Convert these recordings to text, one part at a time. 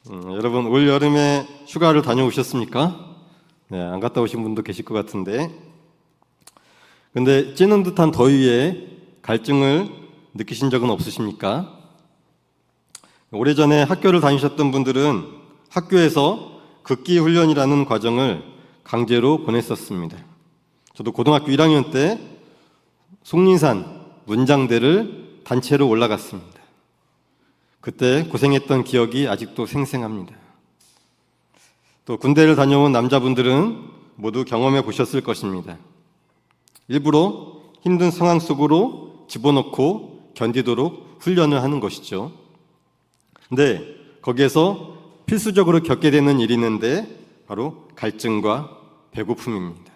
여러분 올 여름에 휴가를 다녀오셨습니까? 네, 안 갔다 오신 분도 계실 것 같은데, 근데 찌는 듯한 더위에 갈증을 느끼신 적은 없으십니까? 오래전에 학교를 다니셨던 분들은 학교에서 극기 훈련이라는 과정을 강제로 보냈었습니다. 저도 고등학교 1학년 때 속리산 문장대를 단체로 올라갔습니다. 그때 고생했던 기억이 아직도 생생합니다. 또 군대를 다녀온 남자분들은 모두 경험해 보셨을 것입니다. 일부러 힘든 상황 속으로 집어넣고 견디도록 훈련을 하는 것이죠. 근데 거기에서 필수적으로 겪게 되는 일이 있는데 바로 갈증과 배고픔입니다.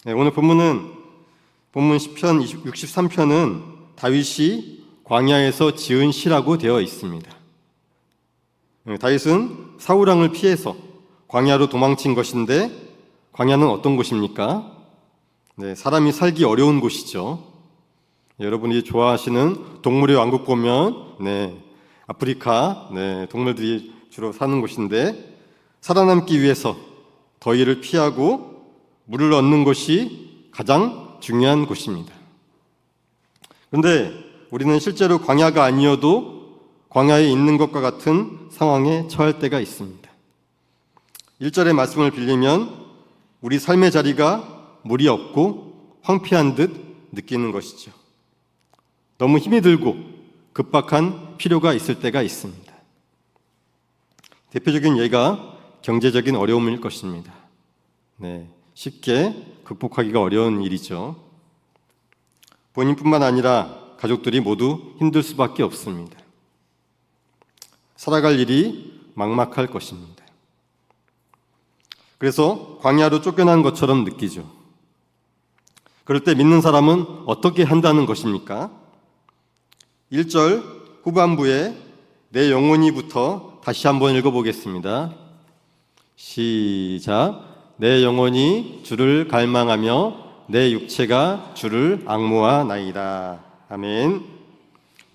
네, 오늘 본문 시편 63편은 다윗이 광야에서 지은 시라고 되어 있습니다. 다윗은 사울왕을 피해서 광야로 도망친 것인데, 광야는 어떤 곳입니까? 네, 사람이 살기 어려운 곳이죠. 여러분이 좋아하시는 동물의 왕국 보면 아프리카 동물들이 주로 사는 곳인데, 살아남기 위해서 더위를 피하고 물을 얻는 것이 가장 중요한 곳입니다. 그런데 우리는 실제로 광야가 아니어도 광야에 있는 것과 같은 상황에 처할 때가 있습니다. 1절의 말씀을 빌리면 우리 삶의 자리가 물이 없고 황폐한 듯 느끼는 것이죠. 너무 힘이 들고 급박한 필요가 있을 때가 있습니다. 대표적인 예가 경제적인 어려움일 것입니다. 쉽게 극복하기가 어려운 일이죠. 본인뿐만 아니라 가족들이 모두 힘들 수밖에 없습니다. 살아갈 일이 막막할 것입니다. 그래서 광야로 쫓겨난 것처럼 느끼죠. 그럴 때 믿는 사람은 어떻게 한다는 것입니까? 1절 후반부에 내 영혼이부터 다시 한번 읽어보겠습니다. 시작. 내 영혼이 주를 갈망하며 내 육체가 주를 앙모하나이다. 아멘.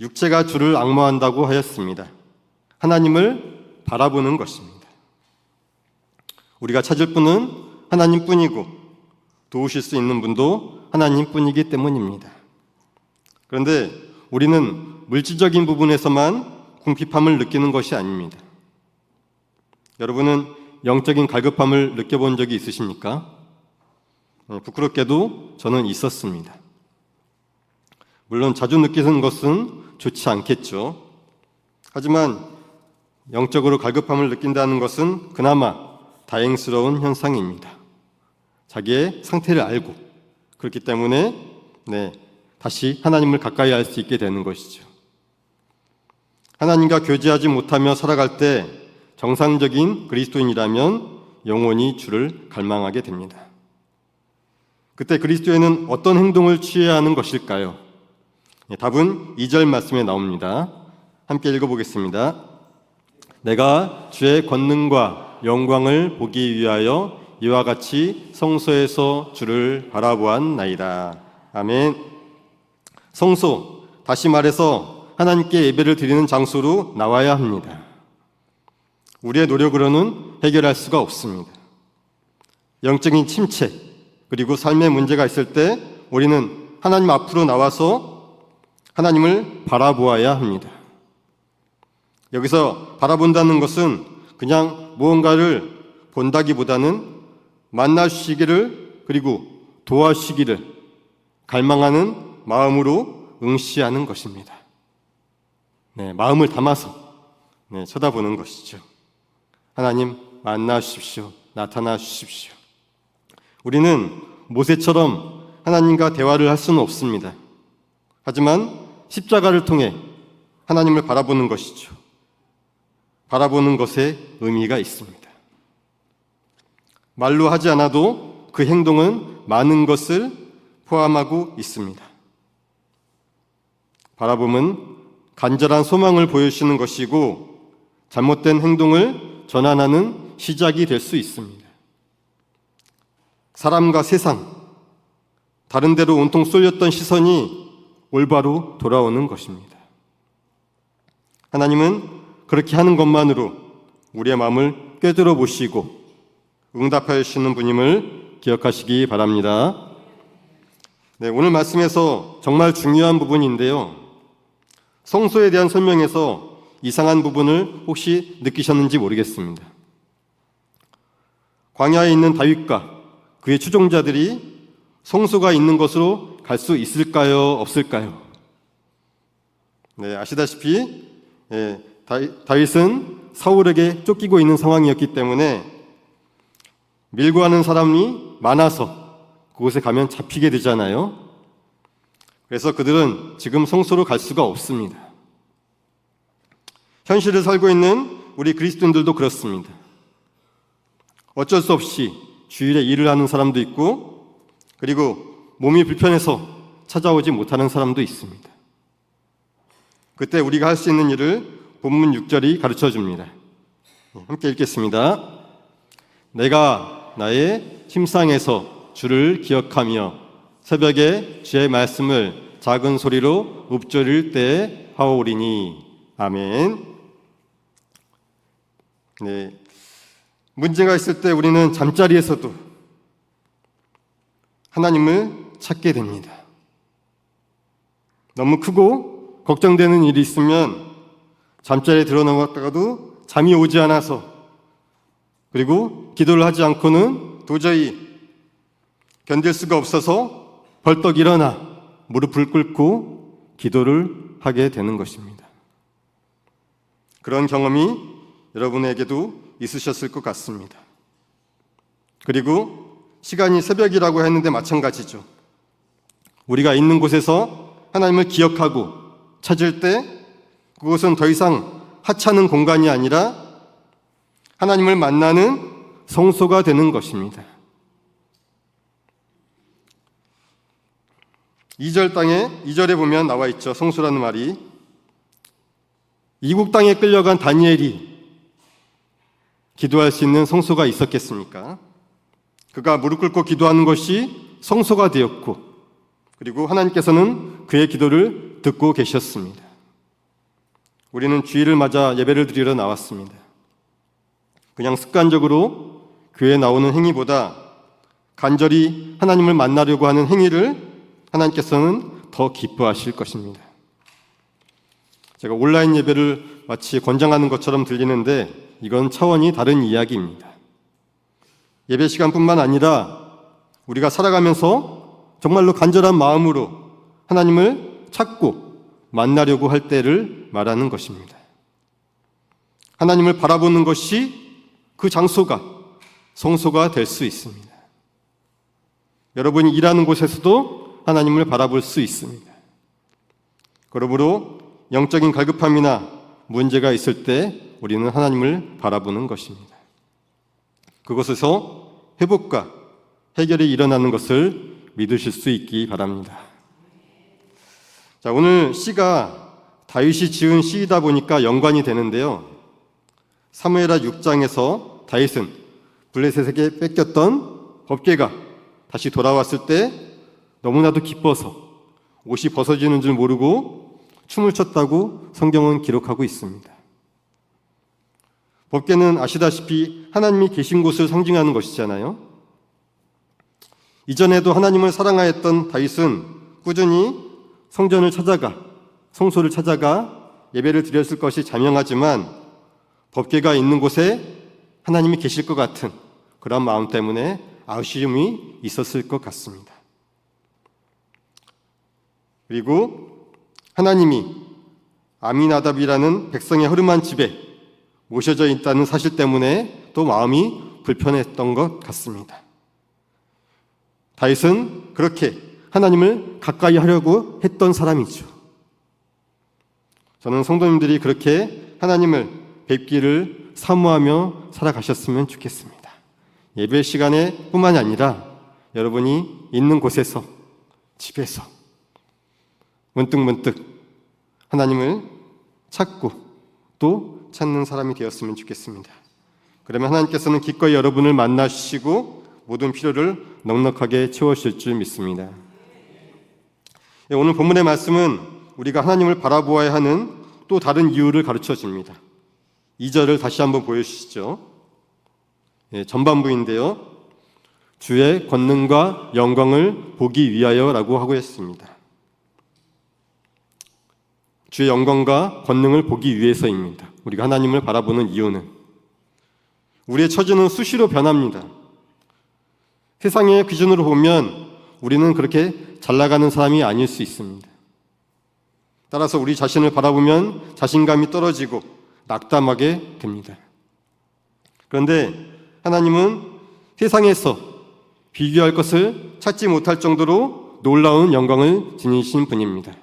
육체가 주를 앙모한다고 하였습니다. 하나님을 바라보는 것입니다. 우리가 찾을 분은 하나님뿐이고 도우실 수 있는 분도 하나님뿐이기 때문입니다. 그런데 우리는 물질적인 부분에서만 궁핍함을 느끼는 것이 아닙니다. 여러분은 영적인 갈급함을 느껴본 적이 있으십니까? 부끄럽게도 저는 있었습니다. 물론 자주 느끼는 것은 좋지 않겠죠. 하지만 영적으로 갈급함을 느낀다는 것은 그나마 다행스러운 현상입니다. 자기의 상태를 알고, 그렇기 때문에 다시 하나님을 가까이 할 수 있게 되는 것이죠. 하나님과 교제하지 못하며 살아갈 때 정상적인 그리스도인이라면 영원히 주를 갈망하게 됩니다. 그때 그리스도인은 어떤 행동을 취해야 하는 것일까요? 답은 2절 말씀에 나옵니다. 함께 읽어보겠습니다. 내가 주의 권능과 영광을 보기 위하여 이와 같이 성소에서 주를 바라보았나이다. 아멘. 성소, 다시 말해서 하나님께 예배를 드리는 장소로 나와야 합니다. 우리의 노력으로는 해결할 수가 없습니다. 영적인 침체, 그리고 삶의 문제가 있을 때 우리는 하나님 앞으로 나와서 하나님을 바라보아야 합니다. 여기서 바라본다는 것은 그냥 무언가를 본다기보다는 만나주시기를, 그리고 도와주시기를 갈망하는 마음으로 응시하는 것입니다. 마음을 담아서 쳐다보는 것이죠. 하나님 만나주십시오. 나타나 주십시오. 우리는 모세처럼 하나님과 대화를 할 수는 없습니다. 하지만 십자가를 통해 하나님을 바라보는 것이죠. 바라보는 것에 의미가 있습니다. 말로 하지 않아도 그 행동은 많은 것을 포함하고 있습니다. 바라봄은 간절한 소망을 보여주시는 것이고, 잘못된 행동을 전환하는 시작이 될 수 있습니다. 사람과 세상, 다른 데로 온통 쏠렸던 시선이 올바로 돌아오는 것입니다. 하나님은 그렇게 하는 것만으로 우리의 마음을 꿰뚫어 보시고 응답하여 주시는 분임을 기억하시기 바랍니다. 네, 오늘 말씀에서 정말 중요한 부분인데요. 성소에 대한 설명에서 이상한 부분을 혹시 느끼셨는지 모르겠습니다. 광야에 있는 다윗과 그의 추종자들이 성소가 있는 곳으로 갈 수 있을까요? 없을까요? 네, 아시다시피 다윗은 사울에게 쫓기고 있는 상황이었기 때문에 밀고 하는 사람이 많아서 그곳에 가면 잡히게 되잖아요. 그래서 그들은 지금 성소로 갈 수가 없습니다. 현실을 살고 있는 우리 그리스도인들도 그렇습니다. 어쩔 수 없이 주일에 일을 하는 사람도 있고, 그리고 몸이 불편해서 찾아오지 못하는 사람도 있습니다. 그때 우리가 할 수 있는 일을 본문 6절이 가르쳐 줍니다. 함께 읽겠습니다. 내가 나의 침상에서 주를 기억하며 새벽에 주의 말씀을 작은 소리로 읊조릴 때 하오리니. 아멘. 네, 문제가 있을 때 우리는 잠자리에서도 하나님을 찾게 됩니다. 너무 크고 걱정되는 일이 있으면 잠자리에 들어나갔다가도 잠이 오지 않아서, 그리고 기도를 하지 않고는 도저히 견딜 수가 없어서 벌떡 일어나 무릎을 꿇고 기도를 하게 되는 것입니다. 그런 경험이 여러분에게도 있으셨을 것 같습니다. 그리고 시간이 새벽이라고 했는데 마찬가지죠. 우리가 있는 곳에서 하나님을 기억하고 찾을 때 그곳은 더 이상 하찮은 공간이 아니라 하나님을 만나는 성소가 되는 것입니다. 2절에 보면 나와 있죠. 성소라는 말이. 이국 땅에 끌려간 다니엘이 기도할 수 있는 성소가 있었겠습니까? 그가 무릎 꿇고 기도하는 것이 성소가 되었고, 그리고 하나님께서는 그의 기도를 듣고 계셨습니다. 우리는 주일을 맞아 예배를 드리러 나왔습니다. 그냥 습관적으로 교회에 나오는 행위보다 간절히 하나님을 만나려고 하는 행위를 하나님께서는 더 기뻐하실 것입니다. 제가 온라인 예배를 마치 권장하는 것처럼 들리는데 이건 차원이 다른 이야기입니다. 예배 시간뿐만 아니라 우리가 살아가면서 정말로 간절한 마음으로 하나님을 찾고 만나려고 할 때를 말하는 것입니다. 하나님을 바라보는 것이 그 장소가 성소가 될 수 있습니다. 여러분이 일하는 곳에서도 하나님을 바라볼 수 있습니다. 그러므로 영적인 갈급함이나 문제가 있을 때 우리는 하나님을 바라보는 것입니다. 그곳에서 회복과 해결이 일어나는 것을 믿으실 수 있기 바랍니다. 자, 오늘 시가 다윗이 지은 시이다 보니까 연관이 되는데요. 사무엘하 6장에서 다윗은 블레셋에게 뺏겼던 법궤가 다시 돌아왔을 때 너무나도 기뻐서 옷이 벗어지는 줄 모르고 춤을 췄다고 성경은 기록하고 있습니다. 법궤는 아시다시피 하나님이 계신 곳을 상징하는 것이잖아요. 이전에도 하나님을 사랑하였던 다윗은 꾸준히 성전을 찾아가, 성소를 찾아가 예배를 드렸을 것이 자명하지만 법궤가 있는 곳에 하나님이 계실 것 같은 그런 마음 때문에 아쉬움이 있었을 것 같습니다. 그리고 하나님이 아미나답이라는 백성의 허름한 집에 모셔져 있다는 사실 때문에 또 마음이 불편했던 것 같습니다. 다윗은 그렇게 하나님을 가까이 하려고 했던 사람이죠. 저는 성도님들이 그렇게 하나님을 뵙기를 사모하며 살아가셨으면 좋겠습니다. 예배 시간에 뿐만이 아니라 여러분이 있는 곳에서, 집에서 문득문득 하나님을 찾고 또 찾는 사람이 되었으면 좋겠습니다. 그러면 하나님께서는 기꺼이 여러분을 만나주시고 모든 필요를 넉넉하게 채워주실 줄 믿습니다. 오늘 본문의 말씀은 우리가 하나님을 바라보아야 하는 또 다른 이유를 가르쳐 줍니다. 2절을 다시 한번 보여주시죠. 전반부인데요. 주의 권능과 영광을 보기 위하여라고 하고 있습니다. 주의 영광과 권능을 보기 위해서입니다. 우리가 하나님을 바라보는 이유는 우리의 처지는 수시로 변합니다. 세상의 기준으로 보면 우리는 그렇게 잘 나가는 사람이 아닐 수 있습니다. 따라서 우리 자신을 바라보면 자신감이 떨어지고 낙담하게 됩니다. 그런데 하나님은 세상에서 비교할 것을 찾지 못할 정도로 놀라운 영광을 지니신 분입니다.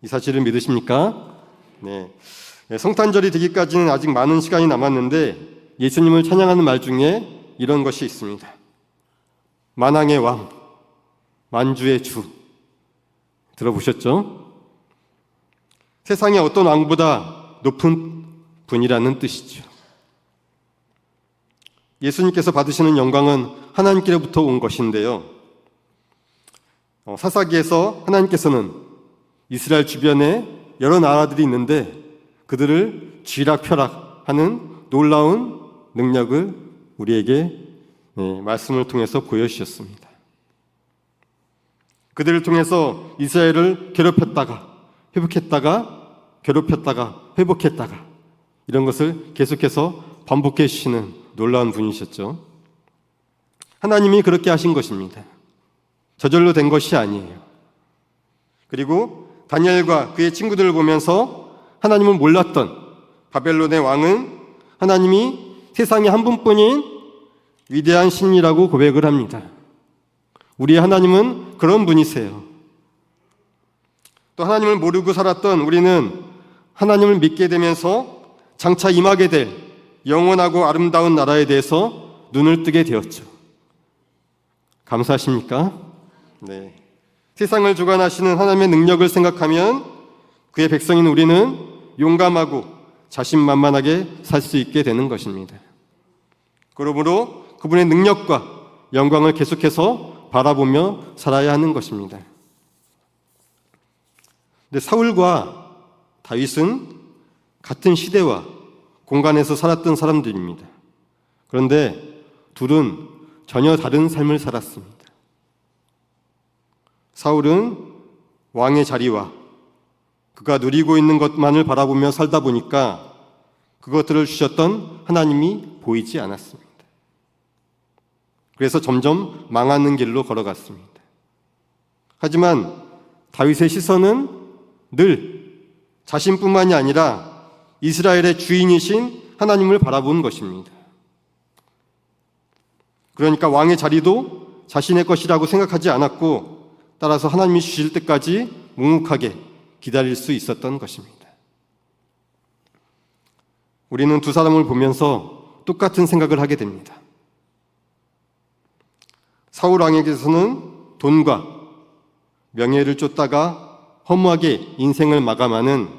이 사실을 믿으십니까? 네. 성탄절이 되기까지는 아직 많은 시간이 남았는데 예수님을 찬양하는 말 중에 이런 것이 있습니다. 만왕의 왕, 만주의 주. 들어보셨죠? 세상의 어떤 왕보다 높은 분이라는 뜻이죠. 예수님께서 받으시는 영광은 하나님께로부터 온 것인데요. 사사기에서 하나님께서는 이스라엘 주변에 여러 나라들이 있는데 그들을 쥐락펴락하는 놀라운 능력을 우리에게 말씀을 통해서 보여주셨습니다. 그들을 통해서 이스라엘을 괴롭혔다가 회복했다가 괴롭혔다가 회복했다가 이런 것을 계속해서 반복해 주시는 놀라운 분이셨죠. 하나님이 그렇게 하신 것입니다. 저절로 된 것이 아니에요. 그리고 다니엘과 그의 친구들을 보면서 하나님을 몰랐던 바벨론의 왕은 하나님이 세상에 한 분뿐인 위대한 신이라고 고백을 합니다. 우리의 하나님은 그런 분이세요. 또 하나님을 모르고 살았던 우리는 하나님을 믿게 되면서 장차 임하게 될 영원하고 아름다운 나라에 대해서 눈을 뜨게 되었죠. 감사하십니까? 네. 세상을 주관하시는 하나님의 능력을 생각하면 그의 백성인 우리는 용감하고 자신만만하게 살 수 있게 되는 것입니다. 그러므로 그분의 능력과 영광을 계속해서 바라보며 살아야 하는 것입니다. 근데 사울과 다윗은 같은 시대와 공간에서 살았던 사람들입니다. 그런데 둘은 전혀 다른 삶을 살았습니다. 사울은 왕의 자리와 그가 누리고 있는 것만을 바라보며 살다 보니까 그것들을 주셨던 하나님이 보이지 않았습니다. 그래서 점점 망하는 길로 걸어갔습니다. 하지만 다윗의 시선은 늘 자신뿐만이 아니라 이스라엘의 주인이신 하나님을 바라본 것입니다. 그러니까 왕의 자리도 자신의 것이라고 생각하지 않았고 따라서 하나님이 주실 때까지 묵묵하게 기다릴 수 있었던 것입니다. 우리는 두 사람을 보면서 똑같은 생각을 하게 됩니다. 사울 왕에게서는 돈과 명예를 쫓다가 허무하게 인생을 마감하는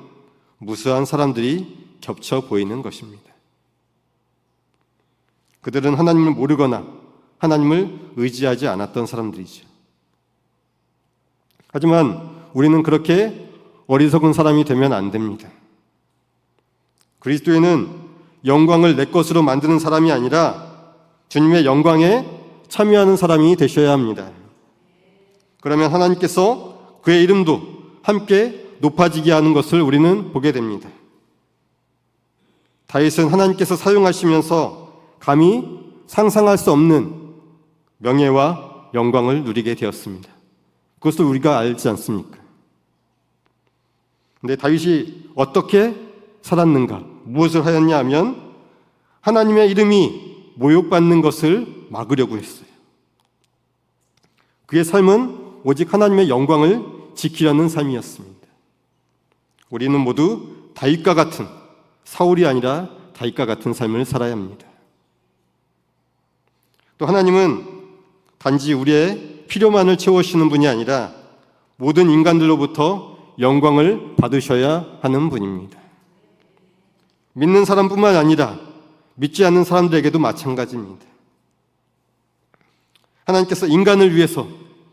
무수한 사람들이 겹쳐 보이는 것입니다. 그들은 하나님을 모르거나 하나님을 의지하지 않았던 사람들이죠. 하지만 우리는 그렇게 어리석은 사람이 되면 안 됩니다. 그리스도인은 영광을 내 것으로 만드는 사람이 아니라 주님의 영광에 참여하는 사람이 되셔야 합니다. 그러면 하나님께서 그의 이름도 함께 높아지게 하는 것을 우리는 보게 됩니다. 다윗은 하나님께서 사용하시면서 감히 상상할 수 없는 명예와 영광을 누리게 되었습니다. 그것을 우리가 알지 않습니까? 근데 다윗이 어떻게 살았는가? 무엇을 하였냐 하면 하나님의 이름이 모욕받는 것을 막으려고 했어요. 그의 삶은 오직 하나님의 영광을 지키려는 삶이었습니다. 우리는 모두 다윗과 같은, 사울이 아니라 다윗과 같은 삶을 살아야 합니다. 또 하나님은 단지 우리의 필요만을 채우시는 분이 아니라 모든 인간들로부터 영광을 받으셔야 하는 분입니다. 믿는 사람뿐만 아니라 믿지 않는 사람들에게도 마찬가지입니다. 하나님께서 인간을 위해서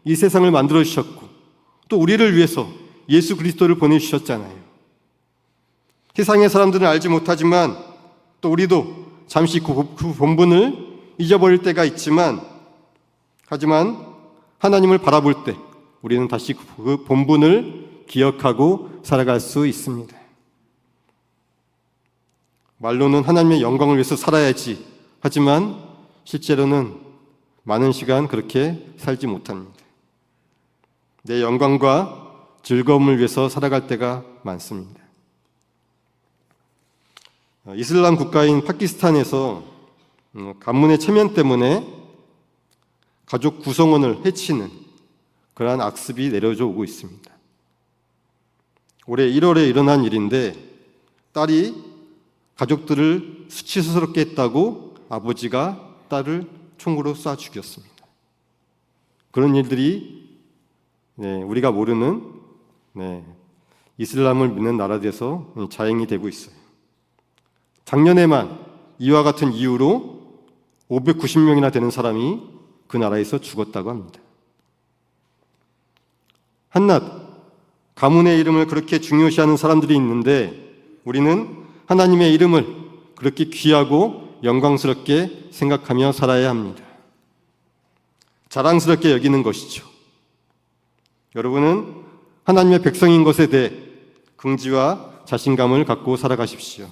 이 세상을 만들어 주셨고 또 우리를 위해서 예수 그리스도를 보내주셨잖아요. 세상의 사람들은 알지 못하지만 또 우리도 잠시 그 본분을 잊어버릴 때가 있지만, 하지만 하나님을 바라볼 때 우리는 다시 그 본분을 기억하고 살아갈 수 있습니다. 말로는 하나님의 영광을 위해서 살아야지 하지만 실제로는 많은 시간 그렇게 살지 못합니다. 내 영광과 즐거움을 위해서 살아갈 때가 많습니다. 이슬람 국가인 파키스탄에서 가문의 체면 때문에 가족 구성원을 해치는 그러한 악습이 내려져 오고 있습니다. 올해 1월에 일어난 일인데, 딸이 가족들을 수치스럽게 했다고 아버지가 딸을 총으로 쏴 죽였습니다. 그런 일들이 우리가 모르는 이슬람을 믿는 나라에서 자행이 되고 있어요. 작년에만 이와 같은 이유로 590명이나 되는 사람이 그 나라에서 죽었다고 합니다. 한낱 가문의 이름을 그렇게 중요시하는 사람들이 있는데, 우리는 하나님의 이름을 그렇게 귀하고 영광스럽게 생각하며 살아야 합니다. 자랑스럽게 여기는 것이죠. 여러분은 하나님의 백성인 것에 대해 긍지와 자신감을 갖고 살아가십시오.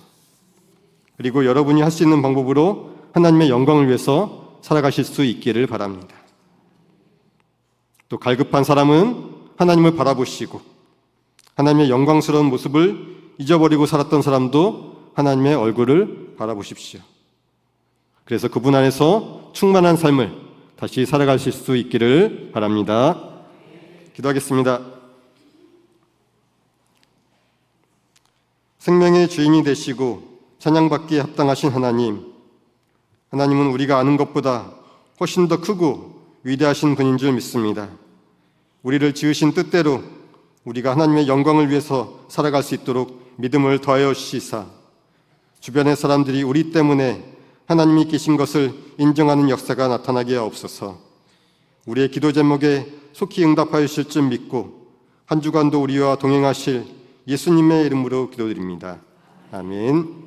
그리고 여러분이 할 수 있는 방법으로 하나님의 영광을 위해서 살아가실 수 있기를 바랍니다. 또 갈급한 사람은 하나님을 바라보시고, 하나님의 영광스러운 모습을 잊어버리고 살았던 사람도 하나님의 얼굴을 바라보십시오. 그래서 그분 안에서 충만한 삶을 다시 살아가실 수 있기를 바랍니다. 기도하겠습니다. 생명의 주인이 되시고 찬양받기에 합당하신 하나님, 하나님은 우리가 아는 것보다 훨씬 더 크고 위대하신 분인 줄 믿습니다. 우리를 지으신 뜻대로 우리가 하나님의 영광을 위해서 살아갈 수 있도록 믿음을 더하여 주시사, 주변의 사람들이 우리 때문에 하나님이 계신 것을 인정하는 역사가 나타나게 하옵소서. 우리의 기도 제목에 속히 응답하여 주실 줄 믿고 한 주간도 우리와 동행하실 예수님의 이름으로 기도드립니다. 아멘.